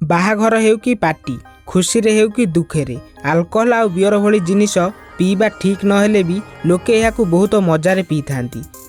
बाहाघर हेउ कि पार्टी खुशी रे हेउ कि दुखे रे अल्कोहल आउ बियर भली जिनिस पीवा ठीक नहेले भी लोके यहाँ बहुत मजार पी था।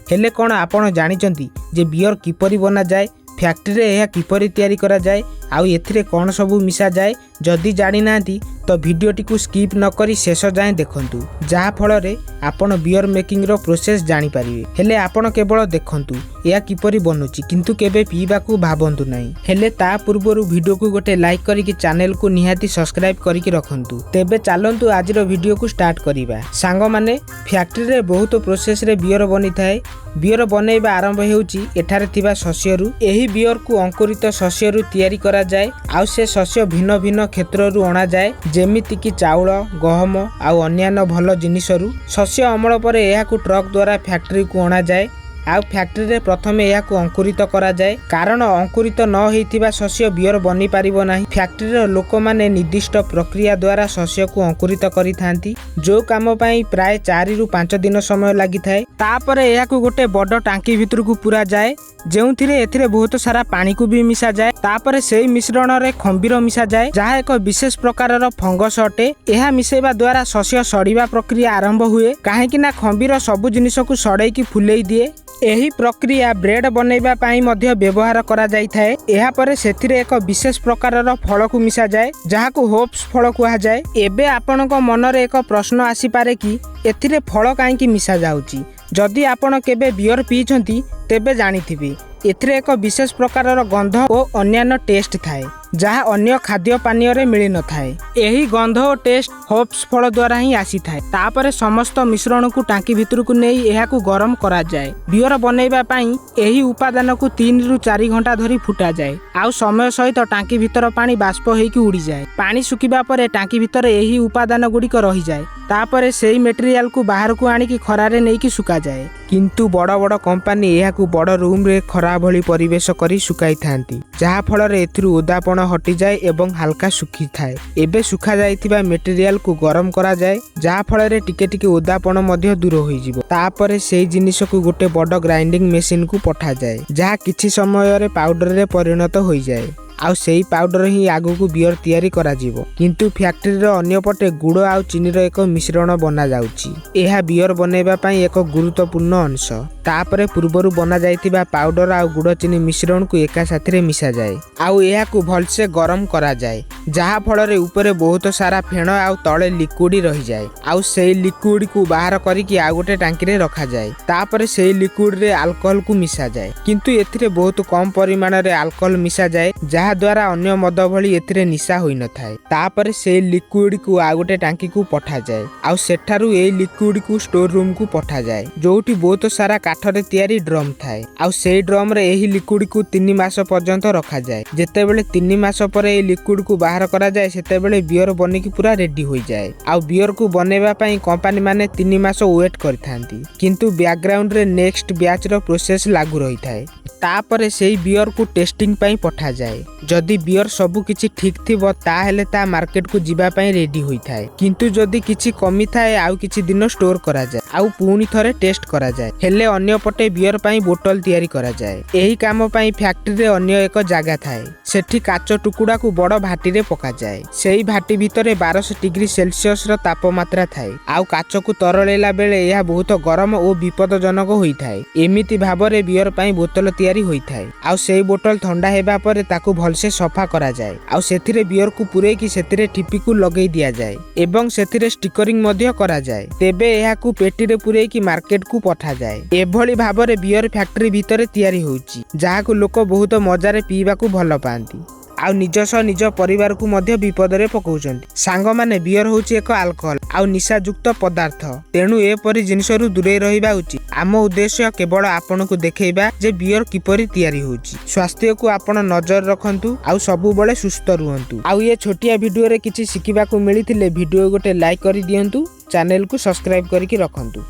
हेले कौन आपण जानिचंती जे बियर किपरि बना जाए, फैक्ट्री रे यह किपरि तैयारी करा जाए, आउ एथिरे कौन सबू मिसा जाए। जदि जानी नांती तो वीडियोटी को स्किप न करी शेष जाए देखंतु, जहा फल रे आपण बियर मेकिंग रो प्रोसेस जानी पारिबे। हेले आपण केवल देखंतु या किपरि बनुची, किंतु केबे पीबा को भाबंतु नाही। हेले ता पूर्वरु वीडियो को गोटे लाइक करिकि चैनल को निहाती सब्सक्राइब करिकि रखंतु। तेबे चलंतु आजिरो वीडियो को स्टार्ट करिबा। सांग माने फैक्ट्री रे बहुत प्रोसेस रे बियर बनी थाए। बियर बनैबा आरंभ हेउची एठारे थिबा शस्यरु। एही बियर को अंकुरित शस्यरु तैयारी करा जाए, आउ से शस्य भिन्न भिन्न क्षेत्ररु अणा जाए, जेमिति कि चाउल, गहम आउ अन्यान्य भल जिनिसरु। शस्य अमल पर एहाकु ट्रक द्वारा फैक्ट्री को अणा जाए, आउ फैक्ट्री रे प्रथमे एहाकु अंकुरित करा जाए, कारण अंकुरित न हेइतिबा शस्य बियर बनी पारिबो नाही। फैक्ट्री रे लोक माने निर्दिष्ट प्रक्रिया द्वारा शस्य को अंकुरित करि थांती, जो काम पई प्राय 4 रु 5 दिन समय लागि थाए। तापर एहाकु गोटे बड़ टांकी भितर को पूरा जाए, जेउथिरे एथिरे बहुत सारा पानी को भी मिसा जाए। तापर सेही मिश्रण रे खंबीर मिसा जाए, जहा एक विशेष प्रकार फंगस अटे। एहा मिसेबा द्वारा शस्य सड़ीबा प्रक्रिया आरंभ हुए, काहेकि ना खंबीर सबु जिनिस को सड़ई की फुलेई दिए। एही प्रक्रिया ब्रेड बनैबा पाई मध्य व्यवहार करा जाई थाए। एहा परे सेथिरे एक विशेष प्रकार फल को मिसा जाए, जहा को होप्स फल कुहा जाए। एबे आपनक मनरे एक प्रश्न आसी पारे कि एथिरे फल काहेकि मिसा जाउची। जदि आपण केबे बियर पीछंती तेबे जानिथिबे एथिरे एक विशेष प्रकार गंध और अन्यान्य टेस्ट थाए, जहा अन्य खाद्य पानीय रे मिली न थाए। एही गंध और टेस्ट होप्स फल द्वारा ही आसी थाए। तापरे समस्त मिश्रण को टांकी भितर को नहीं एहाकु गरम करा जाए। बियर बनैबा पाई एही उपादान को 3 रु 4 घंटा धरी फुटा जाए, आउ समय सहित टांकी भितर पानी बाष्प हेकि उड़ी जाए। पानी सुखिबा परे टांकी भितर एही उपादान गुड़िक रही जाए। तापरे सेही मटेरियल को बाहर को आनिकी खरारे नेकी सुका जाए। किंतु बड़ बड़ कंपनी एहाकु बड़ रूम रे खरा भली परिवेश करी सुकाई थांती, जहा फल रे एथिरु ओदापण हटि जाए एवं हल्का सुखी थाए। एबे सुखा जाइतिबा मटेरियल को गरम करा जाए, जहा फल रे टिके टिके ओदापण मध्य दूर होई जिवो। तापरे सेही जिनिस को गोटे बड़ ग्राइंडिंग मशीन को पठा जाए, जहा किछि समय रे पाउडर रे परिणत होई जाए, आउ सेही पाउडर ही आगु को बियर तैयारी करा जिवो। किंतु फैक्ट्री रो अन्य पटे गुड़ आउ चीनी रो एक मिश्रण बना जाउची। एहा बियर बनैबा पई एक गुरुत्वपूर्ण अंश। तापरे पूर्वरु बना जाइतिबा पाउडर आउ गुड़ चीनी मिश्रण को एका साथरे मिसा जाए, आउ एहा को भलसे गरम करा जाए, जहा फल रे ऊपर बहुत सारा फेण आउ तळे लिक्विड रही जाए। आउ सेही लिक्विड को बाहर करिकि आउ गोटे टांकी रे रखा जाए। तापरे सेही लिक्विड रे अल्कोहल को मिसा जाए, किंतु एथिरे बहुत कम परिमाण रे अल्कोहल मिसा जाए, जहा द्वारा अन्य मद भली एथिरे निशा होई न थाए। तापरे सेही लिक्विड को आ गोटे टांकी को पठा जाए, आउ सेठारु एही लिक्विड को स्टोर रूम को पठा जाए, जोठी बहुत सारा काठरे तैयारी ड्रम थाए। आउ सेही ड्रम रे एही लिक्विड को 3 मास पर्यंत रखा जाए। जेतेबेले 3 मास परे एही लिक्विड को बाहर करा जाए, सेतेबेले बियर बनिकी पूरा रेडी होई जाए। आउ बियर को बनेबा पई कंपनी माने 3 मास वेट करथांती, किंतु बैकग्राउंड रे नेक्स्ट बैच रो प्रोसेस लागू रही थाए। तापरे सेही बियर को टेस्टिंग पई पठा जाए। जदि बियर सबु किछि ठीक थिबो ताहेले ता मार्केट को जिबा पई रेडी होई थाए, किंतु जदि किछि कमी थाए आउ किछि दिन स्टोर करा जाए, आउ पुणी थरे टेस्ट करा जाए। हेले अन्य पटे बियर पई बोतल तैयारी करा जाए। एही काम पई फैक्ट्री रे अन्य एक जागा थाए, सेठी काच टुकुडा को बड़ भाटी रे पका जाए। सेही भाटी भितरे 1200 डिग्री सेल्सियस रो तापमात्रा थाए, आउ काच को तरलेला बेले यह बहुत गरम और विपदजनक होई थाए। एमिति भाबरे बियर पई बोतल तैयारी होई थाए। आउ सेही बोतल ठंडा हेबा परे ताकु भलसे सफा करा जाए, आउ सेथिरे बियर को पुरे कि सेथिरे टिपी को लगेई दिया जाए एवं सेथिरे स्टिकरिंग मध्य करा जाए। तेबे एहाकु पेटी रे पुरे कि मार्केट को पठा जाए। एभली भाबरे बियर फैक्ट्री भितरे तैयारी होउची, जाहाकु लोक बहुत मजारे पीबा को भल पांती, आउ निज सह निज परिवार को मध्य विपद रे पकाउचंती। सांग माने बियर होउची एक अल्कोहल आउ निशायुक्त पदार्थ, तेणु एपरि जिनिसरु दूरे रहिबा उचित। आम उद्देश्य केवल आपन को देखैबा जे बियर किपरि तैयारी होउची। स्वास्थ्य को आपण नजर रखंतु, आउ सबु बेले सुस्थ रुहंतु। आउ ये छोटिया वीडियो रे किछि सिखिबा को मिलिथिले वीडियो गोटे लाइक करि दियंतु, चैनल को सब्सक्राइब करिकि रखंतु।